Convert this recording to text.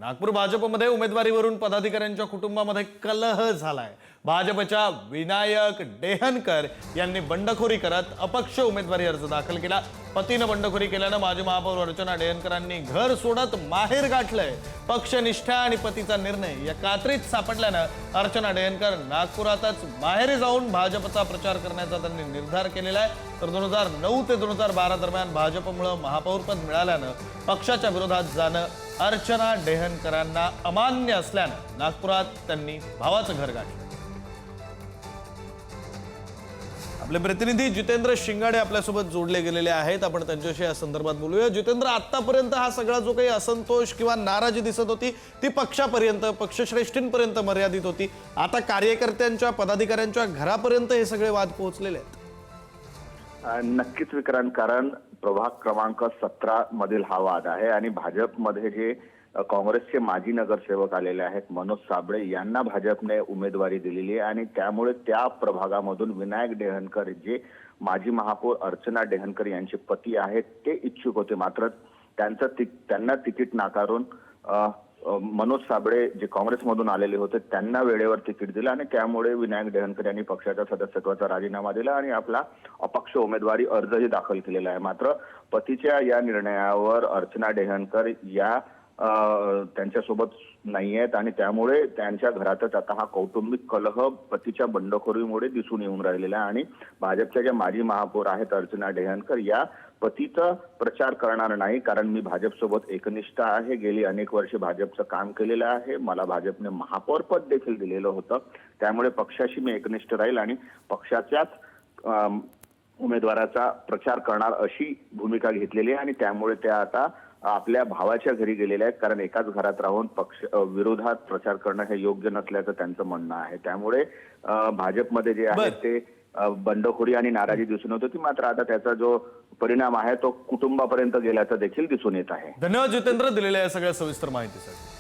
नागपूर भाजपमध्ये उमेदवारीवरून पदाधिकाऱ्यांच्या कुटुंबामध्ये कलह झालाय। भाजपच्या विनायक डेहनकर यांनी बंडखोरी करत अपक्ष उमेदवारी अर्ज दाखल केला। पतीने बंडखोरी केल्याने माजी महापौर अर्चना डेहनकरांनी घर सोडत माहेर गाठलंय। पक्षनिष्ठा आणि पतीचा निर्णय या कात्रीत सापडल्याने अर्चना डेहनकर नागपुरातच माहेरी जाऊन भाजपचा प्रचार करण्याचा त्यांनी निर्धार केलेला आहे। तर 2009 ते 2012 दरम्यान भाजपमुळे महापौरपद मिळाल्याने पक्षाच्या विरोधात जाणं अर्चना डेहनकरांना अमान्य असल्याने नागपुरात त्यांनी भावाचं घर गाठलं। आपले प्रतिनिधी जितेंद्र शिंगाडे आपल्यासोबत जोडले गेलेले आहेत। आपण त्यांच्याशी या संदर्भात बोलूया। जितेंद्र, आतापर्यंत हा सगळा जो काही असंतोष किंवा नाराजी दिसत होती ती पक्षापर्यंत, पक्षश्रेष्ठींपर्यंत मर्यादित होती। आता कार्यकर्त्यांच्या, पदाधिकाऱ्यांच्या घरापर्यंत हे सगळे वाद पोहोचलेले आहेत। नक्कीच विक्रांत, कारण प्रभाग क्रमांक 17 मधील हा वाद आहे आणि भाजपमध्ये जे काँग्रेसचे माजी नगरसेवक आलेले आहेत मनोज साबळे यांना भाजपने उमेदवारी दिलेली आहे आणि त्यामुळे त्या प्रभागामधून विनायक डेहनकर जे माजी महापौर अर्चना डेहनकर यांचे पती आहेत ते इच्छुक होते, मात्र त्यांना तिकीट नाकारून मनोज साबळे जे काँग्रेसमधून आलेले होते त्यांना वेळेवर तिकीट दिलं आणि त्यामुळे विनायक डेहनकर यांनी पक्षाच्या सदस्यत्वाचा राजीनामा दिला आणि आपला अपक्ष उमेदवारी अर्जही दाखल केलेला आहे। मात्र पतीच्या या निर्णयावर अर्चना डेहनकर या त्यांच्यासोबत नाही आहेत आणि त्यामुळे त्यांच्या घरातच आता हा कौटुंबिक कलह पतीच्या बंडखोरीमुळे दिसून येऊन राहिलेला आहे आणि भाजपच्या ज्या माजी महापौर आहेत अर्चना डेहनकर या पतीचा प्रचार करणार नाही, कारण मी भाजपसोबत एकनिष्ठ आहे, गेली अनेक वर्षे भाजपचं काम केलेलं आहे, मला भाजपने महापौर पद देखील दिलेलं होतं, त्यामुळे पक्षाशी मी एकनिष्ठ राहील आणि पक्षाच्याच उमेदवाराचा प्रचार करणार अशी भूमिका घेतलेली आहे आणि त्यामुळे त्या आता आपल्या भावाच्या घरी गेलेल्या आहेत, कारण एकाच घरात राहून पक्ष विरोधात प्रचार करणं हे योग्य नसल्याचं त्यांचं म्हणणं आहे। त्यामुळे भाजपमध्ये जे आहे ते बंडखोरी आणि नाराजी दिसून येत होती, मात्र आता त्याचा जो परिणाम आहे तो कुटुंबापर्यंत गेल्याचं देखील दिसून येत आहे। धन्यवाद जितेंद्र, दिलेल्या या सगळ्या सविस्तर माहितीसाठी।